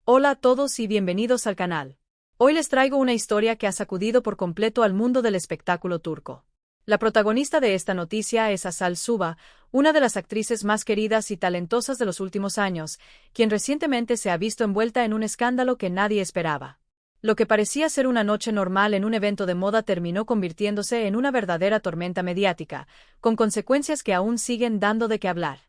Hola a todos y bienvenidos al canal. Hoy les traigo una historia que ha sacudido por completo al mundo del espectáculo turco. La protagonista de esta noticia es Asal Suba, una de las actrices más queridas y talentosas de los últimos años, quien recientemente se ha visto envuelta en un escándalo que nadie esperaba. Lo que parecía ser una noche normal en un evento de moda terminó convirtiéndose en una verdadera tormenta mediática, con consecuencias que aún siguen dando de qué hablar.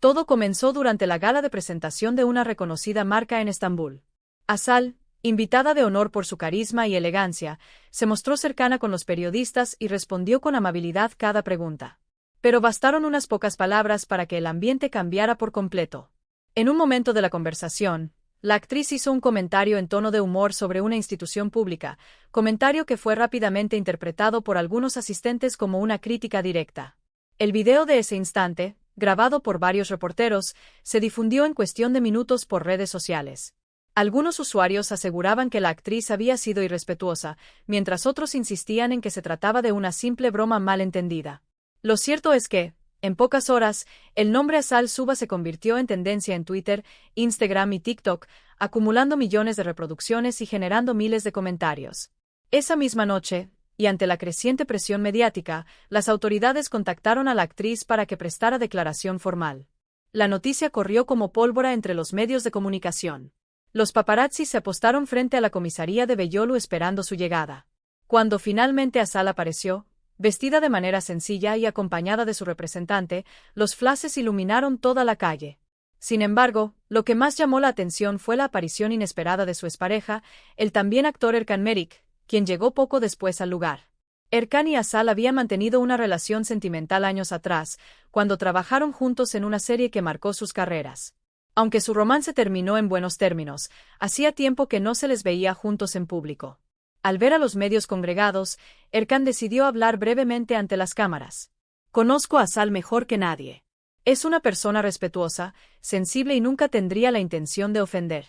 Todo comenzó durante la gala de presentación de una reconocida marca en Estambul. Asal, invitada de honor por su carisma y elegancia, se mostró cercana con los periodistas y respondió con amabilidad cada pregunta. Pero bastaron unas pocas palabras para que el ambiente cambiara por completo. En un momento de la conversación, la actriz hizo un comentario en tono de humor sobre una institución pública, comentario que fue rápidamente interpretado por algunos asistentes como una crítica directa. El video de ese instante, grabado por varios reporteros, se difundió en cuestión de minutos por redes sociales. Algunos usuarios aseguraban que la actriz había sido irrespetuosa, mientras otros insistían en que se trataba de una simple broma mal entendida. Lo cierto es que, en pocas horas, el nombre Asal Suba se convirtió en tendencia en Twitter, Instagram y TikTok, acumulando millones de reproducciones y generando miles de comentarios. Esa misma noche, y ante la creciente presión mediática, las autoridades contactaron a la actriz para que prestara declaración formal. La noticia corrió como pólvora entre los medios de comunicación. Los paparazzi se apostaron frente a la comisaría de Beyoğlu esperando su llegada. Cuando finalmente Asal apareció, vestida de manera sencilla y acompañada de su representante, los flashes iluminaron toda la calle. Sin embargo, lo que más llamó la atención fue la aparición inesperada de su expareja, el también actor Erkan Merik, quien llegó poco después al lugar. Erkan y Asal habían mantenido una relación sentimental años atrás, cuando trabajaron juntos en una serie que marcó sus carreras. Aunque su romance terminó en buenos términos, hacía tiempo que no se les veía juntos en público. Al ver a los medios congregados, Erkan decidió hablar brevemente ante las cámaras. Conozco a Asal mejor que nadie. Es una persona respetuosa, sensible y nunca tendría la intención de ofender.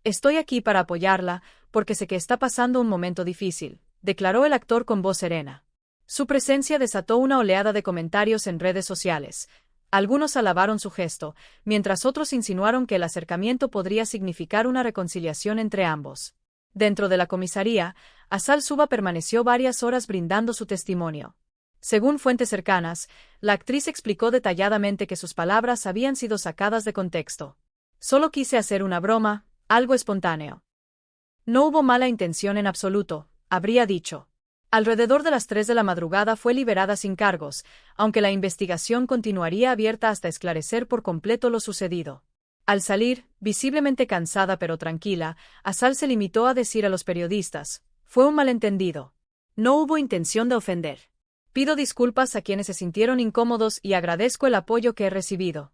Estoy aquí para apoyarla, porque sé que está pasando un momento difícil, declaró el actor con voz serena. Su presencia desató una oleada de comentarios en redes sociales. Algunos alabaron su gesto, mientras otros insinuaron que el acercamiento podría significar una reconciliación entre ambos. Dentro de la comisaría, Asal Suba permaneció varias horas brindando su testimonio. Según fuentes cercanas, la actriz explicó detalladamente que sus palabras habían sido sacadas de contexto. Solo quise hacer una broma, algo espontáneo. No hubo mala intención en absoluto, habría dicho. Alrededor de las 3 de la madrugada fue liberada sin cargos, aunque la investigación continuaría abierta hasta esclarecer por completo lo sucedido. Al salir, visiblemente cansada pero tranquila, Asal se limitó a decir a los periodistas: fue un malentendido. No hubo intención de ofender. Pido disculpas a quienes se sintieron incómodos y agradezco el apoyo que he recibido.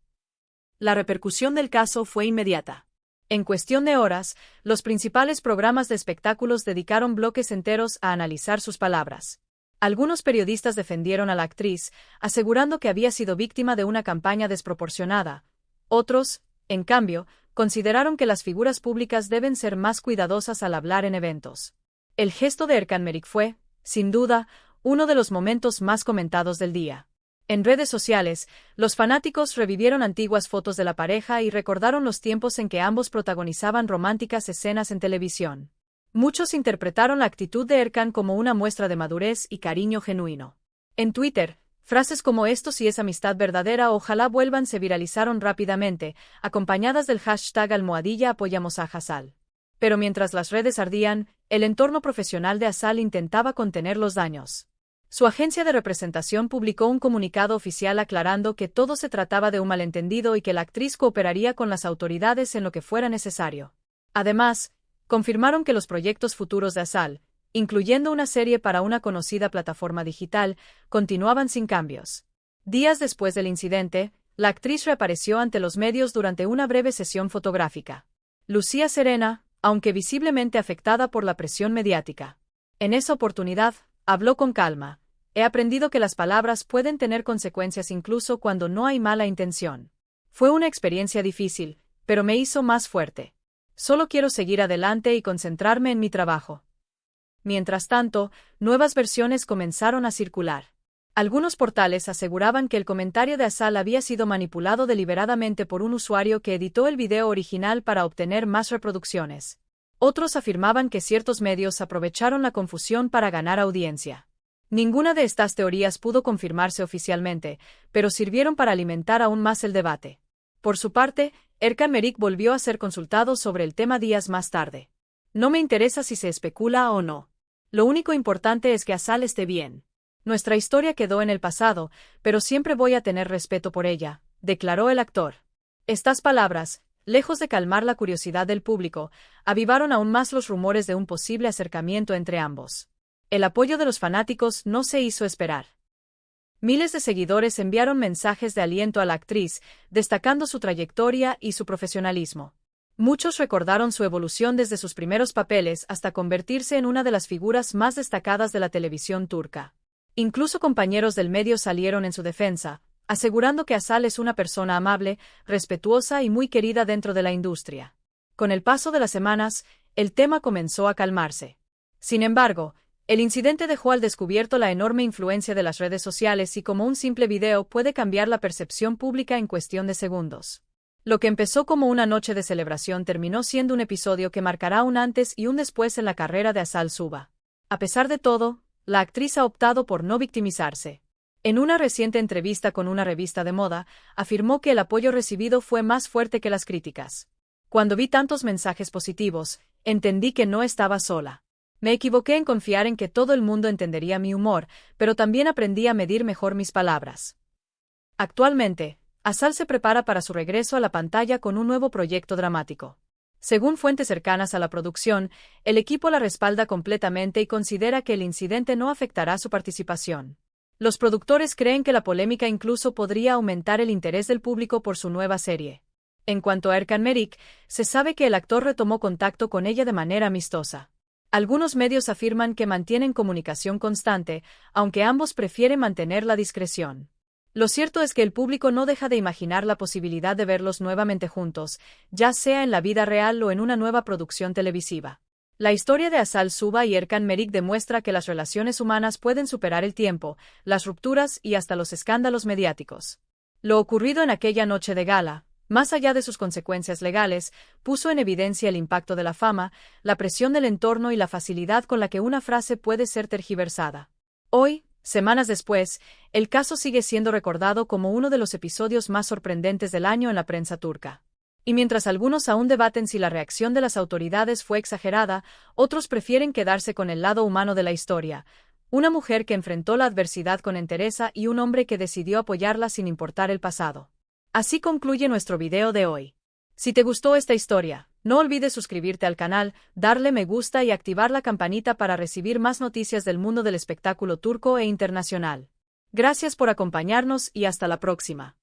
La repercusión del caso fue inmediata. En cuestión de horas, los principales programas de espectáculos dedicaron bloques enteros a analizar sus palabras. Algunos periodistas defendieron a la actriz, asegurando que había sido víctima de una campaña desproporcionada. Otros, en cambio, consideraron que las figuras públicas deben ser más cuidadosas al hablar en eventos. El gesto de Erkan Merik fue, sin duda, uno de los momentos más comentados del día. En redes sociales, los fanáticos revivieron antiguas fotos de la pareja y recordaron los tiempos en que ambos protagonizaban románticas escenas en televisión. Muchos interpretaron la actitud de Erkan como una muestra de madurez y cariño genuino. En Twitter, frases como "esto sí es amistad verdadera, ojalá vuelvan" se viralizaron rápidamente, acompañadas del hashtag #apoyamos a Asal. Pero mientras las redes ardían, el entorno profesional de Asal intentaba contener los daños. Su agencia de representación publicó un comunicado oficial aclarando que todo se trataba de un malentendido y que la actriz cooperaría con las autoridades en lo que fuera necesario. Además, confirmaron que los proyectos futuros de Asal, incluyendo una serie para una conocida plataforma digital, continuaban sin cambios. Días después del incidente, la actriz reapareció ante los medios durante una breve sesión fotográfica. Lucía serena, aunque visiblemente afectada por la presión mediática. En esa oportunidad, habló con calma. He aprendido que las palabras pueden tener consecuencias incluso cuando no hay mala intención. Fue una experiencia difícil, pero me hizo más fuerte. Solo quiero seguir adelante y concentrarme en mi trabajo. Mientras tanto, nuevas versiones comenzaron a circular. Algunos portales aseguraban que el comentario de Asal había sido manipulado deliberadamente por un usuario que editó el video original para obtener más reproducciones. Otros afirmaban que ciertos medios aprovecharon la confusión para ganar audiencia. Ninguna de estas teorías pudo confirmarse oficialmente, pero sirvieron para alimentar aún más el debate. Por su parte, Erkan Merik volvió a ser consultado sobre el tema días más tarde. No me interesa si se especula o no. Lo único importante es que Asal esté bien. Nuestra historia quedó en el pasado, pero siempre voy a tener respeto por ella, declaró el actor. Estas palabras, lejos de calmar la curiosidad del público, avivaron aún más los rumores de un posible acercamiento entre ambos. El apoyo de los fanáticos no se hizo esperar. Miles de seguidores enviaron mensajes de aliento a la actriz, destacando su trayectoria y su profesionalismo. Muchos recordaron su evolución desde sus primeros papeles hasta convertirse en una de las figuras más destacadas de la televisión turca. Incluso compañeros del medio salieron en su defensa, asegurando que Asal es una persona amable, respetuosa y muy querida dentro de la industria. Con el paso de las semanas, el tema comenzó a calmarse. Sin embargo, el incidente dejó al descubierto la enorme influencia de las redes sociales y cómo un simple video puede cambiar la percepción pública en cuestión de segundos. Lo que empezó como una noche de celebración terminó siendo un episodio que marcará un antes y un después en la carrera de Asal Suba. A pesar de todo, la actriz ha optado por no victimizarse. En una reciente entrevista con una revista de moda, afirmó que el apoyo recibido fue más fuerte que las críticas. Cuando vi tantos mensajes positivos, entendí que no estaba sola. Me equivoqué en confiar en que todo el mundo entendería mi humor, pero también aprendí a medir mejor mis palabras. Actualmente, Asal se prepara para su regreso a la pantalla con un nuevo proyecto dramático. Según fuentes cercanas a la producción, el equipo la respalda completamente y considera que el incidente no afectará su participación. Los productores creen que la polémica incluso podría aumentar el interés del público por su nueva serie. En cuanto a Erkan Merik, se sabe que el actor retomó contacto con ella de manera amistosa. Algunos medios afirman que mantienen comunicación constante, aunque ambos prefieren mantener la discreción. Lo cierto es que el público no deja de imaginar la posibilidad de verlos nuevamente juntos, ya sea en la vida real o en una nueva producción televisiva. La historia de Asal Suba y Erkan Merik demuestra que las relaciones humanas pueden superar el tiempo, las rupturas y hasta los escándalos mediáticos. Lo ocurrido en aquella noche de gala, más allá de sus consecuencias legales, puso en evidencia el impacto de la fama, la presión del entorno y la facilidad con la que una frase puede ser tergiversada. Hoy, semanas después, el caso sigue siendo recordado como uno de los episodios más sorprendentes del año en la prensa turca. Y mientras algunos aún debaten si la reacción de las autoridades fue exagerada, otros prefieren quedarse con el lado humano de la historia. Una mujer que enfrentó la adversidad con entereza y un hombre que decidió apoyarla sin importar el pasado. Así concluye nuestro video de hoy. Si te gustó esta historia, no olvides suscribirte al canal, darle me gusta y activar la campanita para recibir más noticias del mundo del espectáculo turco e internacional. Gracias por acompañarnos y hasta la próxima.